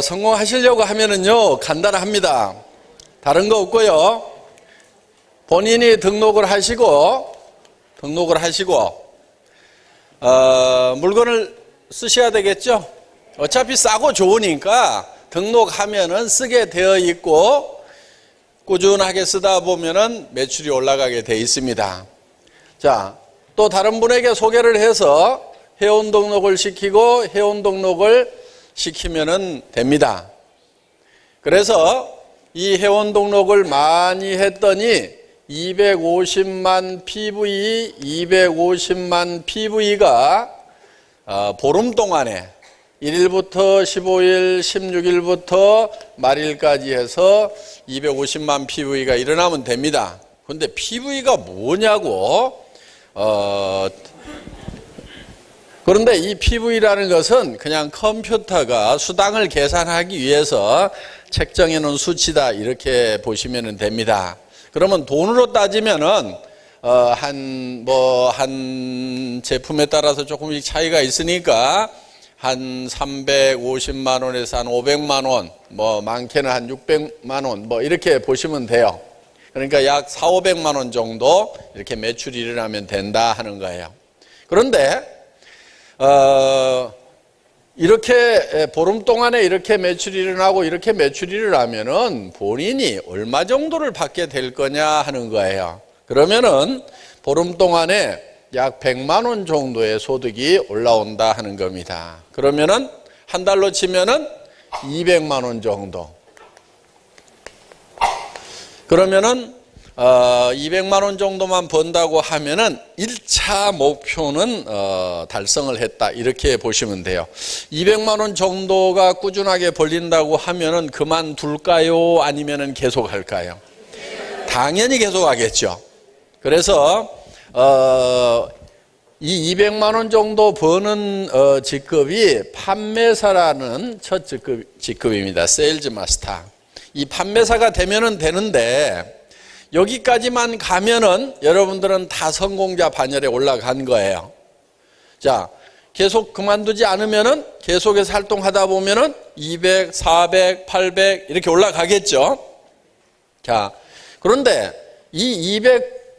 성공하시려고 하면은요, 간단합니다. 다른 거 없고요. 본인이 등록을 하시고, 물건을 쓰셔야 되겠죠? 어차피 싸고 좋으니까 등록하면은 쓰게 되어 있고, 꾸준하게 쓰다 보면은 매출이 올라가게 돼 있습니다. 자, 또 다른 분에게 소개를 해서 회원 등록을 시키고 회원 등록을 시키면은 됩니다. 그래서 이 회원 등록을 많이 했더니 250만 PV가 보름 동안에 1일부터 15일, 16일부터 말일까지 해서 250만 PV가 일어나면 됩니다. 근데 PV가 뭐냐고? 그런데 이 PV라는 것은 그냥 컴퓨터가 수당을 계산하기 위해서 책정해 놓은 수치다, 이렇게 보시면 됩니다. 그러면 돈으로 따지면은 한 제품에 따라서 조금씩 차이가 있으니까 한 350만 원에서 한 500만 원, 많게는 한 600만 원, 이렇게 보시면 돼요. 그러니까 약 400~500만 원 정도 이렇게 매출이 일어나면 된다 하는 거예요. 그런데 이렇게 보름 동안에 이렇게 매출이 일어나고 이렇게 매출이 일어나면은 본인이 얼마 정도를 받게 될 거냐 하는 거예요. 그러면은 보름 동안에 약 100만 원 정도의 소득이 올라온다 하는 겁니다. 그러면은 한 달로 치면은 200만 원 정도. 그러면은 200만 원 정도만 번다고 하면은 1차 목표는 달성을 했다, 이렇게 보시면 돼요. 200만 원 정도가 꾸준하게 벌린다고 하면은 그만둘까요? 아니면은 계속 할까요? 당연히 계속 하겠죠. 그래서 이 200만 원 정도 버는 직급이 판매사라는 첫 직급입니다. 세일즈 마스터. 이 판매사가 되면은 되는데, 여기까지만 가면은 여러분들은 다 성공자 반열에 올라간 거예요. 자, 계속 그만두지 않으면은 계속해서 활동하다 보면은 200, 400, 800 이렇게 올라가겠죠. 자, 그런데 이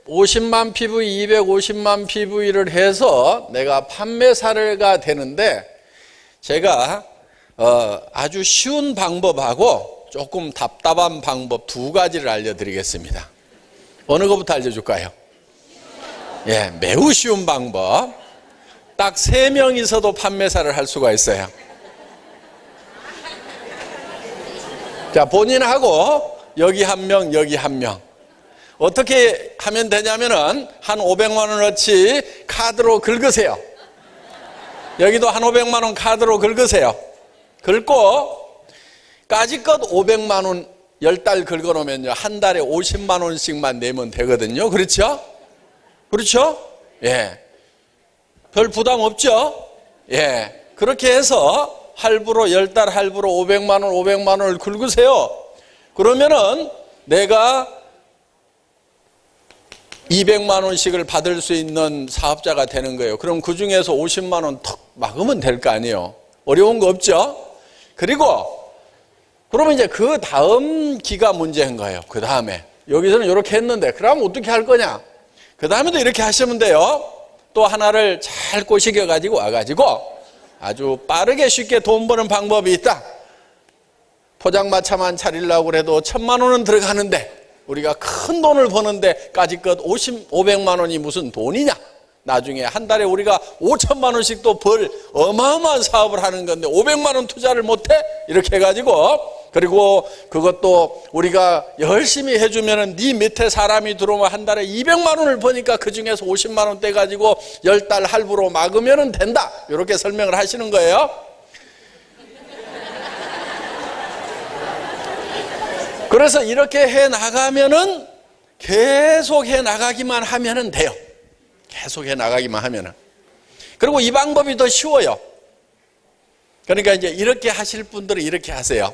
250만 PV, 250만 PV를 해서 내가 판매사가 되는데, 제가 아주 쉬운 방법하고 조금 답답한 방법 두 가지를 알려드리겠습니다. 어느 것부터 알려줄까요? 예, 매우 쉬운 방법. 딱 3명이서도 판매사를 할 수가 있어요. 자, 본인하고 여기 한 명, 여기 한 명. 어떻게 하면 되냐면은 한 500만 원어치 카드로 긁으세요. 여기도 한 500만 원 카드로 긁으세요. 긁고 까짓것 500만 원 10달 긁어놓으면요, 한 달에 50만 원씩만 내면 되거든요. 그렇죠? 그렇죠? 예. 별 부담 없죠? 예. 그렇게 해서 할부로 10달 할부로 500만 원을 긁으세요. 그러면은 내가 200만 원씩을 받을 수 있는 사업자가 되는 거예요. 그럼 그 중에서 50만 원 턱 막으면 될 거 아니에요. 어려운 거 없죠? 그리고 그러면 이제 그 다음 기가 문제인 거예요. 그 다음에 여기서는 이렇게 했는데 그럼 어떻게 할 거냐? 그 다음에도 이렇게 하시면 돼요. 또 하나를 잘 꼬시겨 가지고 와가지고 아주 빠르게 쉽게 돈 버는 방법이 있다. 포장마차만 차리려고 그래도 1000만 원은 들어가는데 우리가 큰 돈을 버는데 까짓것 500만 원이 무슨 돈이냐? 나중에 한 달에 우리가 5천만 원씩 또 벌 어마어마한 사업을 하는 건데 500만 원 투자를 못해? 이렇게 해가지고, 그리고 그것도 우리가 열심히 해주면은 네 밑에 사람이 들어오면 한 달에 200만 원을 버니까 그 중에서 50만 원 떼가지고 10달 할부로 막으면 된다. 이렇게 설명을 하시는 거예요. 그래서 이렇게 해 나가면은 계속 해 나가기만 하면은 돼요. 계속 해 나가기만 하면은. 그리고 이 방법이 더 쉬워요. 그러니까 이제 이렇게 하실 분들은 이렇게 하세요.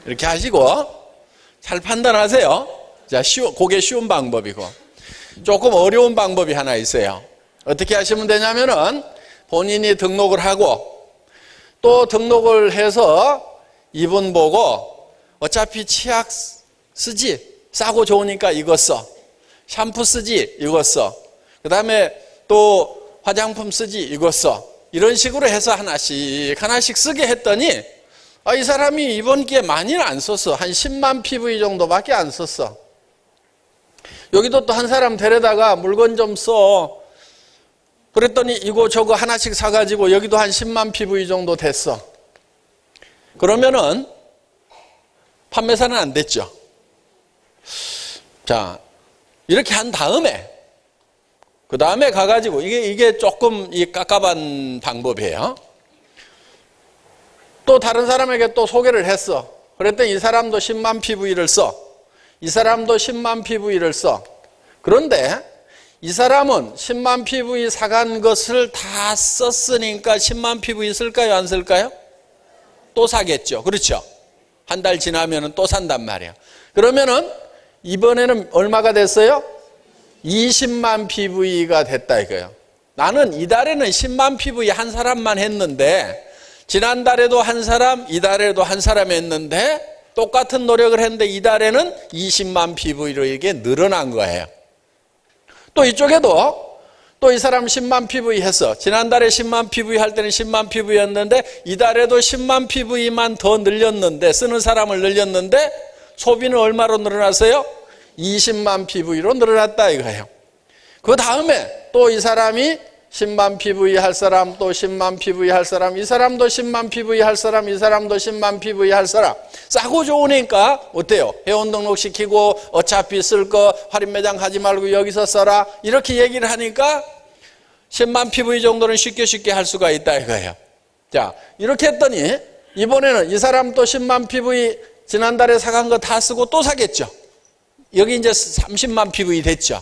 이렇게 하시고 잘 판단하세요. 자, 그게 쉬운 방법이고, 조금 어려운 방법이 하나 있어요. 어떻게 하시면 되냐면은 본인이 등록을 하고 또 등록을 해서 이분 보고 어차피 치약 쓰지? 싸고 좋으니까 이거 써. 샴푸 쓰지? 이거 써. 그 다음에 또 화장품 쓰지? 이거 써. 이런 식으로 해서 하나씩 쓰게 했더니 이 사람이 이번 기회에 많이는 안 썼어. 한 10만 PV 정도밖에 안 썼어. 여기도 또 한 사람 데려다가 물건 좀 써. 그랬더니 이거 저거 하나씩 사가지고 여기도 한 10만 PV 정도 됐어. 그러면은 판매사는 안 됐죠. 자, 이렇게 한 다음에 그 다음에 가가지고 이게 조금 깝깝한 방법이에요. 또 다른 사람에게 또 소개를 했어. 그랬더니 이 사람도 10만 PV를 써. 이 사람도 10만 PV를 써. 그런데 이 사람은 10만 PV 사간 것을 다 썼으니까 10만 PV 쓸까요? 안 쓸까요? 또 사겠죠. 그렇죠? 한 달 지나면 또 산단 말이에요. 그러면은 이번에는 얼마가 됐어요? 20만 PV가 됐다 이거예요. 나는 이달에는 10만 PV 한 사람만 했는데 지난달에도 한 사람, 이달에도 한 사람 했는데 똑같은 노력을 했는데 이달에는 20만 PV로 이게 늘어난 거예요. 또 이쪽에도 또 이 사람 10만 PV 했어. 지난달에 10만 PV 할 때는 10만 PV였는데 이달에도 10만 PV만 더 늘렸는데 쓰는 사람을 늘렸는데 소비는 얼마로 늘어났어요? 20만 PV로 늘어났다 이거예요. 그 다음에 또 이 사람이 10만 PV 할 사람, 또 10만 PV 할 사람, 이 사람도 10만 PV 할 사람, 이 사람도 10만 PV 할 사람. 싸고 좋으니까 어때요? 회원 등록시키고 어차피 쓸 거 할인 매장 하지 말고 여기서 써라. 이렇게 얘기를 하니까 10만 PV 정도는 쉽게 할 수가 있다 이거예요. 자, 이렇게 했더니 이번에는 이 사람 또 10만 PV 지난달에 사간 거 다 쓰고 또 사겠죠. 여기 이제 30만 PV 됐죠.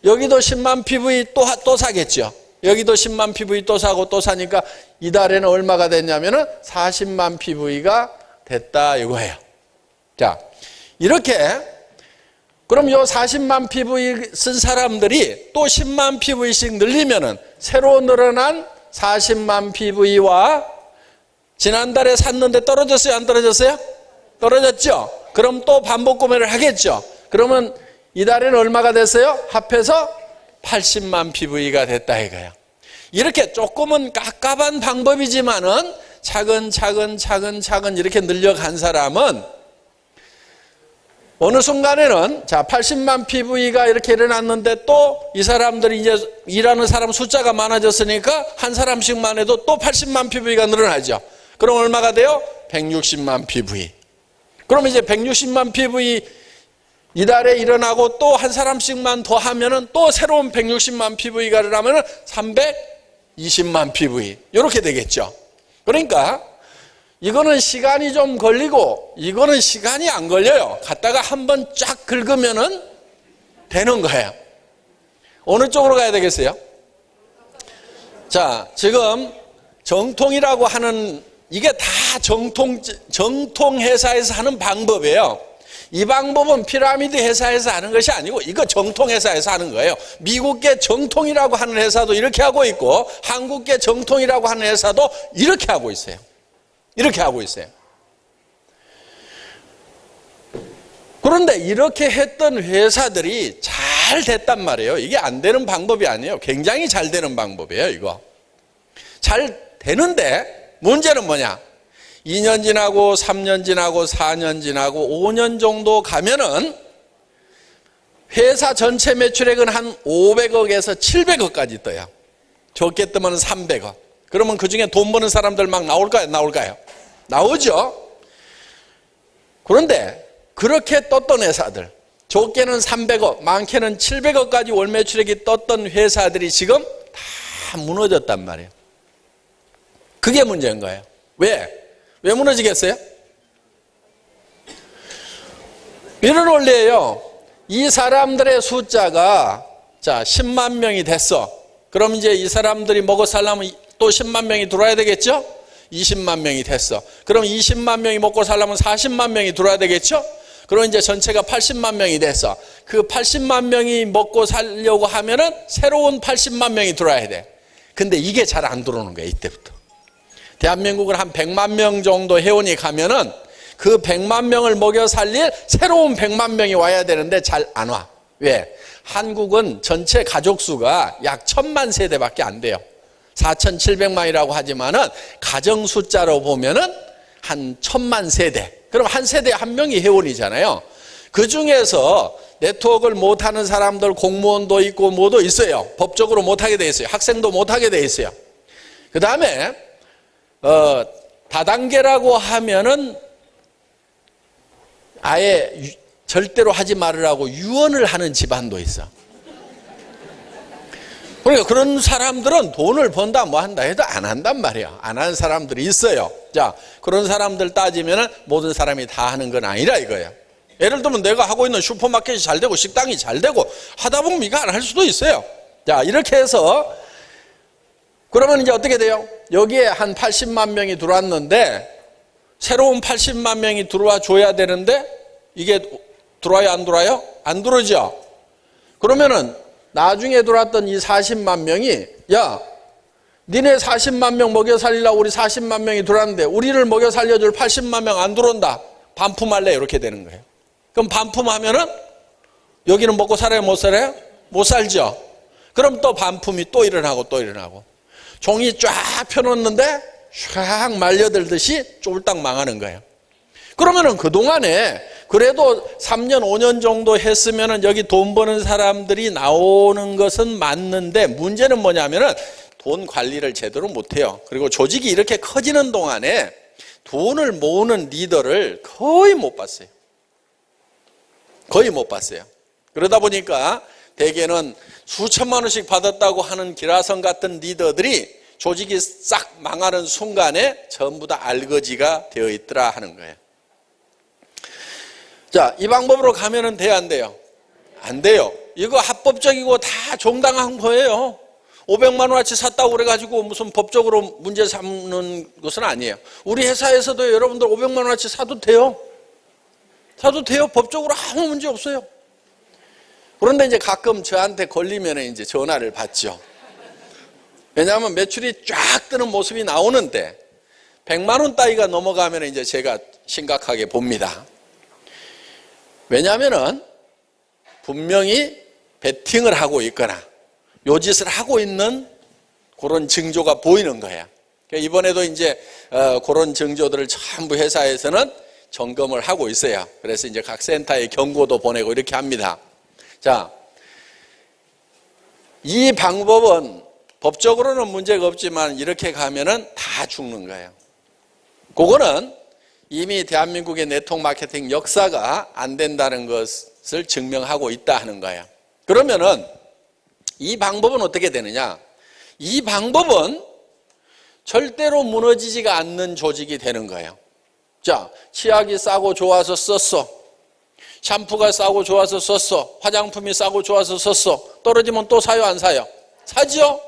여기도 10만 PV 또 사겠죠. 여기도 10만 PV 또 사고 또 사니까 이달에는 얼마가 됐냐면은 40만 PV가 됐다 이거예요. 자, 이렇게 그럼 요 40만 PV 쓴 사람들이 또 10만 PV씩 늘리면은 새로 늘어난 40만 PV와 지난달에 샀는데 떨어졌어요? 안 떨어졌어요? 떨어졌죠? 그럼 또 반복 구매를 하겠죠? 그러면 이달에는 얼마가 됐어요? 합해서 80만 PV가 됐다 이거야. 이렇게 조금은 깝깝한 방법이지만은 차근차근 이렇게 늘려간 사람은 어느 순간에는 자 80만 PV가 이렇게 일어났는데 또 이 사람들이 이제 일하는 사람 숫자가 많아졌으니까 한 사람씩만 해도 또 80만 PV가 늘어나죠. 그럼 얼마가 돼요? 160만 PV. 그럼 이제 160만 PV 이달에 일어나고 또 한 사람씩만 더 하면은 또 새로운 160만 PV가 일어나면은 320만 PV. 이렇게 되겠죠. 그러니까 이거는 시간이 좀 걸리고 이거는 시간이 안 걸려요. 갖다가 한번 쫙 긁으면은 되는 거예요. 어느 쪽으로 가야 되겠어요? 자, 지금 정통이라고 하는 이게 다 정통 회사에서 하는 방법이에요. 이 방법은 피라미드 회사에서 하는 것이 아니고 이거 정통 회사에서 하는 거예요. 미국계 정통이라고 하는 회사도 이렇게 하고 있고 한국계 정통이라고 하는 회사도 이렇게 하고 있어요. 이렇게 하고 있어요. 그런데 이렇게 했던 회사들이 잘 됐단 말이에요. 이게 안 되는 방법이 아니에요. 굉장히 잘 되는 방법이에요, 이거. 잘 되는데 문제는 뭐냐? 2년 지나고 3년 지나고 4년 지나고 5년 정도 가면은 회사 전체 매출액은 한 500억에서 700억까지 떠요. 적게 뜨면 300억. 그러면 그중에 돈 버는 사람들 막 나올까요? 나올까요? 나오죠. 그런데 그렇게 떴던 회사들, 적게는 300억, 많게는 700억까지 월 매출액이 떴던 회사들이 지금 다 무너졌단 말이에요. 그게 문제인 거예요. 왜 무너지겠어요? 이런 원리예요. 이 사람들의 숫자가 자 10만 명이 됐어. 그럼 이제 이 사람들이 먹어 살려면 또 10만 명이 들어와야 되겠죠? 20만 명이 됐어. 그럼 20만 명이 먹고 살려면 40만 명이 들어와야 되겠죠? 그럼 이제 전체가 80만 명이 됐어. 그 80만 명이 먹고 살려고 하면은 새로운 80만 명이 들어와야 돼. 근데 이게 잘 안 들어오는 거야, 이때부터. 대한민국을 한 100만 명 정도 회원이 가면은 그 100만 명을 먹여 살릴 새로운 100만 명이 와야 되는데 잘 안 와. 왜? 한국은 전체 가족 수가 약 1000만 세대밖에 안 돼요. 4700만이라고 하지만은 가정 숫자로 보면은 한 1000만 세대. 그럼 한 세대에 한 명이 회원이잖아요. 그 중에서 네트워크를 못하는 사람들, 공무원도 있고 뭐도 있어요. 법적으로 못하게 돼 있어요. 학생도 못하게 돼 있어요. 그 다음에 다단계라고 하면은 아예 절대로 하지 말으라고 유언을 하는 집안도 있어. 그러니까 그런 사람들은 돈을 번다 뭐 한다 해도 안 한단 말이야. 안 하는 사람들이 있어요. 자, 그런 사람들 따지면은 모든 사람이 다 하는 건 아니라 이거예요. 예를 들면 내가 하고 있는 슈퍼마켓이 잘 되고 식당이 잘 되고 하다 보면 이거 안 할 수도 있어요. 자, 이렇게 해서 그러면 이제 어떻게 돼요? 여기에 한 80만 명이 들어왔는데 새로운 80만 명이 들어와 줘야 되는데 이게 들어와요, 안 들어와요? 안 들어오죠. 그러면은 나중에 들어왔던 이 40만 명이 야, 니네 40만 명 먹여 살리려고 우리 40만 명이 들어왔는데 우리를 먹여 살려줄 80만 명 안 들어온다. 반품할래? 이렇게 되는 거예요. 그럼 반품하면은 여기는 먹고 살아요, 못 살아요? 못 살죠. 그럼 또 반품이 또 일어나고 또 일어나고 종이 쫙 펴놓는데 쫙 말려들듯이 쫄딱 망하는 거예요. 그러면은 그동안에 그래도 3년, 5년 정도 했으면은 여기 돈 버는 사람들이 나오는 것은 맞는데 문제는 뭐냐면은 돈 관리를 제대로 못해요. 그리고 조직이 이렇게 커지는 동안에 돈을 모으는 리더를 거의 못 봤어요. 거의 못 봤어요. 그러다 보니까 대개는 수천만 원씩 받았다고 하는 기라성 같은 리더들이 조직이 싹 망하는 순간에 전부 다 알거지가 되어 있더라 하는 거예요. 자, 이 방법으로 가면은 돼요, 안 돼요? 안 돼요. 이거 합법적이고 다 정당한 거예요. 500만 원어치 샀다고 그래가지고 무슨 법적으로 문제 삼는 것은 아니에요. 우리 회사에서도 여러분들 500만 원어치 사도 돼요. 사도 돼요. 법적으로 아무 문제 없어요. 그런데 이제 가끔 저한테 걸리면 이제 전화를 받죠. 왜냐하면 매출이 쫙 뜨는 모습이 나오는데 100만 원 따위가 넘어가면 이제 제가 심각하게 봅니다. 왜냐하면은 분명히 베팅을 하고 있거나 요짓을 하고 있는 그런 징조가 보이는 거예요. 그러니까 이번에도 이제 그런 징조들을 전부 회사에서는 점검을 하고 있어요. 그래서 이제 각 센터에 경고도 보내고 이렇게 합니다. 자, 이 방법은 법적으로는 문제가 없지만 이렇게 가면은 다 죽는 거예요. 그거는 이미 대한민국의 네트워크 마케팅 역사가 안 된다는 것을 증명하고 있다 하는 거예요. 그러면은 이 방법은 어떻게 되느냐? 이 방법은 절대로 무너지지가 않는 조직이 되는 거예요. 자, 치약이 싸고 좋아서 썼어. 샴푸가 싸고 좋아서 썼어. 화장품이 싸고 좋아서 썼어. 떨어지면 또 사요, 안 사요? 사죠?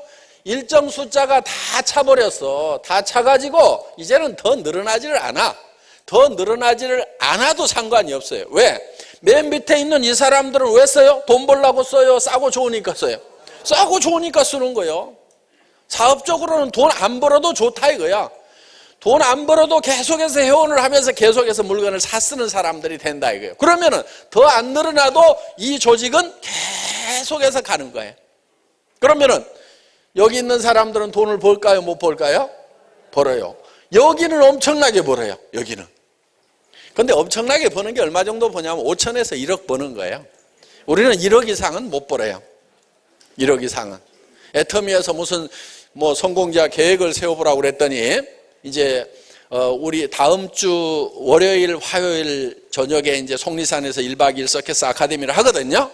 일정 숫자가 다 차버렸어. 다 차가지고 이제는 더 늘어나지를 않아. 더 늘어나지를 않아도 상관이 없어요. 왜? 맨 밑에 있는 이 사람들은 왜 써요? 돈 벌려고 써요? 싸고 좋으니까 써요? 싸고 좋으니까 쓰는 거예요. 사업적으로는 돈 안 벌어도 좋다 이거야. 돈 안 벌어도 계속해서 회원을 하면서 계속해서 물건을 사 쓰는 사람들이 된다 이거예요. 그러면은 더 안 늘어나도 이 조직은 계속해서 가는 거예요. 그러면은 여기 있는 사람들은 돈을 벌까요? 못 벌까요? 벌어요. 여기는 엄청나게 벌어요. 여기는. 근데 엄청나게 버는 게 얼마 정도 버냐면 5천에서 1억 버는 거예요. 우리는 1억 이상은 못 벌어요. 1억 이상은. 애터미에서 무슨 뭐 성공자 계획을 세워보라고 그랬더니 이제 우리 다음 주 월요일, 화요일 저녁에 이제 속리산에서 1박 2일 서커스 아카데미를 하거든요.